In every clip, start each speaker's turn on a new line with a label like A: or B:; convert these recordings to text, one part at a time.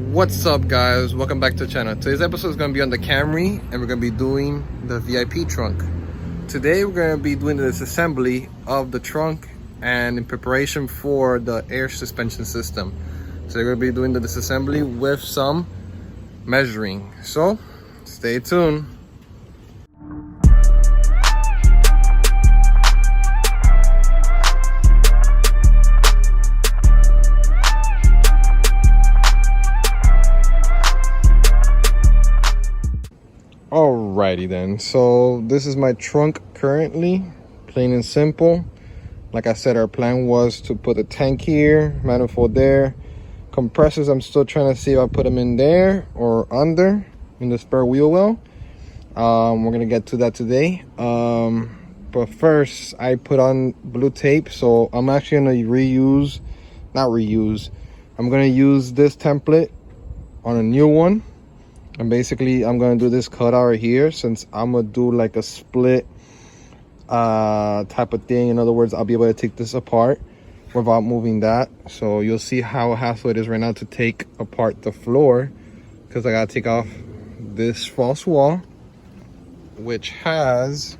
A: What's up, guys? Welcome back to the channel. Today's episode is going to be on the Camry, and we're going to be doing the VIP trunk. Today we're going to be doing the disassembly of the trunk and in preparation for the air suspension system. So we're going to be doing the disassembly with some measuring. So stay tuned. Alrighty then, so this is my trunk currently, plain and simple. Like I said, our plan was to put a tank here, manifold there. Compressors, I'm still trying to see if I put them in there or under in the spare wheel well. We're gonna get to that today. But first I put on blue tape, so I'm actually gonna I'm gonna use this template on a new one. And basically I'm gonna do this cutout right here, since I'm gonna do like a split type of thing. In other words, I'll be able to take this apart without moving that. So you'll see how hassle it is right now to take apart the floor, because I gotta take off this false wall, which has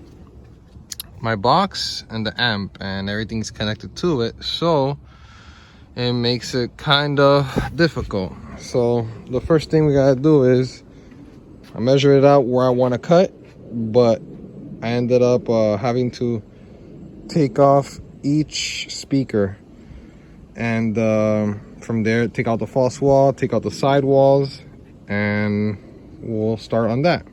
A: my box and the amp and everything's connected to it, so it makes it kind of difficult. So the first thing we gotta do is I measure it out where I want to cut, but I ended up having to take off each speaker, and from there take out the false wall, take out the side walls, and we'll start on that.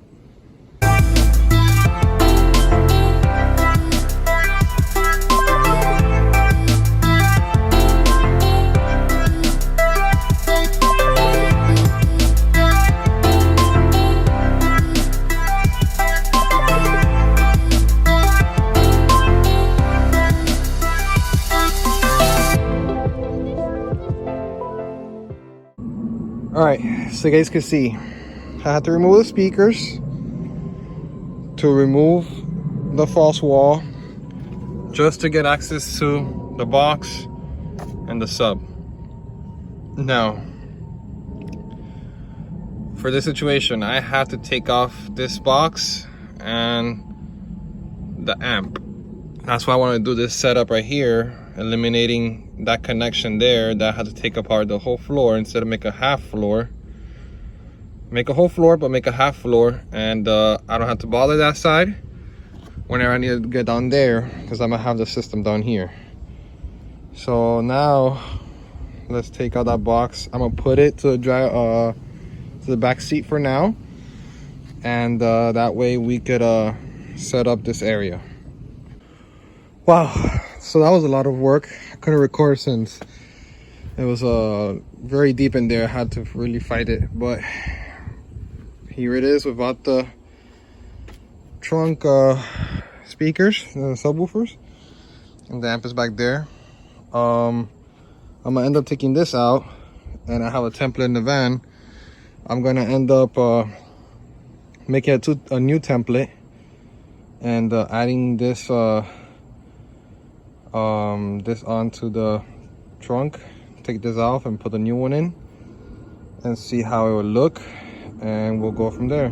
A: Alright, so you guys can see, I had to remove the speakers to remove the false wall, just to get access to the box and the sub. Now, for this situation, I had to take off this box and the amp. That's why I want to do this setup right here, eliminating that connection there that I had to take apart the whole floor instead of make a half floor. Make a whole floor, but make a half floor, and I don't have to bother that side whenever I need to get down there, because I'm gonna have the system down here. So now let's take out that box. I'm gonna put it to the back seat for now, and that way we could set up this area. Wow, so that was a lot of work. I couldn't record since it was very deep in there. I had to really fight it, but here it is without the trunk speakers and the subwoofers, and the amp is back there. I'm gonna end up taking this out, and I have a template in the van. I'm gonna end up making a new template and adding this this onto the trunk. Take this off and put a new one in and see how it would look, and we'll go from there.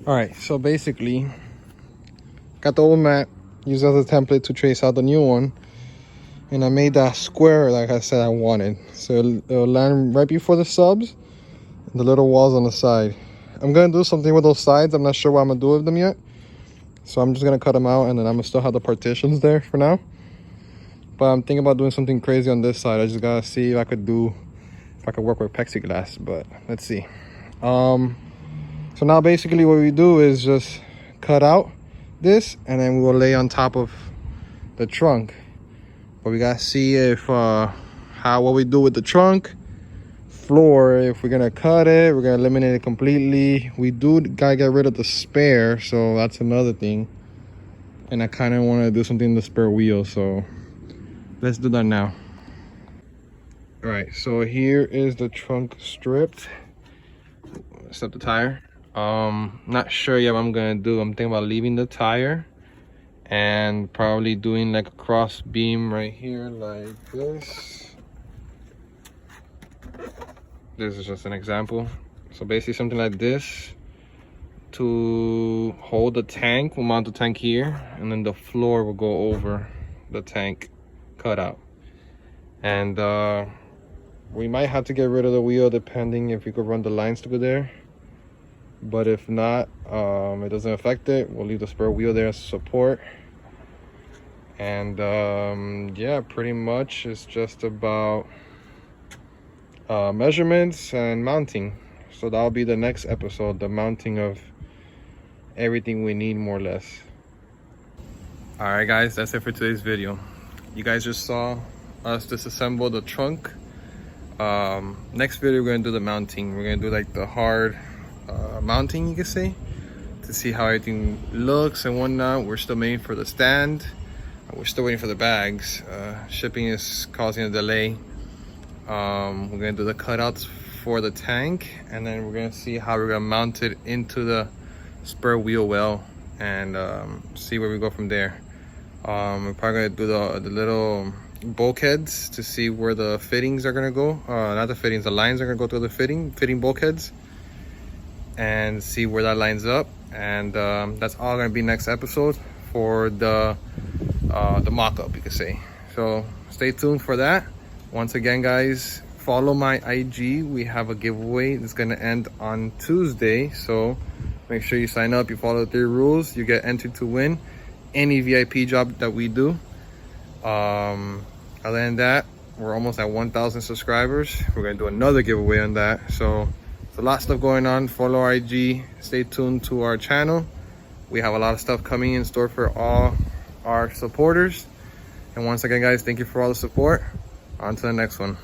A: All right, so basically got the old mat, used as a template to trace out the new one, and I made that square like I said I wanted, so it'll land right before the subs and the little walls on the side. I'm gonna do something with those sides. I'm not sure what I'm gonna do with them yet, so I'm just gonna cut them out, and then I'm gonna still have the partitions there for now. But I'm thinking about doing something crazy on this side. I just gotta see if I could work with plexiglass, but let's see. So now basically what we do is just cut out this, and then we will lay on top of the trunk. But we gotta see if what we do with the trunk floor. If we're gonna cut it, we're gonna eliminate it completely. We gotta get rid of the spare, so that's another thing. And I kind of want to do something in the spare wheel, so let's do that now. All right, so here is the trunk stripped. Step the tire. Not sure yet what I'm gonna do. I'm thinking about leaving the tire and probably doing like a cross beam right here like this. This is just an example. So basically something like this to hold the tank. We'll mount the tank here, and then the floor will go over the tank cutout. And we might have to get rid of the wheel depending if we could run the lines to go there. But if not, it doesn't affect it. We'll leave the spare wheel there as support. And yeah, pretty much it's just about measurements and mounting. So that'll be the next episode, the mounting of everything we need, more or less. All right guys, that's it for today's video. You guys just saw us disassemble the trunk. Next video we're gonna do the mounting. We're gonna do like the hard mounting, you can say, to see how everything looks and whatnot. We're still waiting for the stand. We're still waiting for the bags. Shipping is causing a delay. We're gonna do the cutouts for the tank, and then we're gonna see how we're gonna mount it into the spur wheel well, and see where we go from there. We're probably gonna do the little bulkheads to see where the fittings are gonna go. Not the fittings, the lines are gonna go through the fitting bulkheads, and see where that lines up. And that's all gonna be next episode for the mock-up, you could say. So stay tuned for that. Once again guys, follow my IG. We have a giveaway that's gonna end on Tuesday, so make sure you sign up, you follow the 3 rules, you get entered to win any VIP job that we do. Other than that, we're almost at 1,000 subscribers. We're gonna do another giveaway on that. So there's a lot of stuff going on. Follow our IG, stay tuned to our channel. We have a lot of stuff coming in store for all our supporters. And once again guys, thank you for all the support. On to the next one.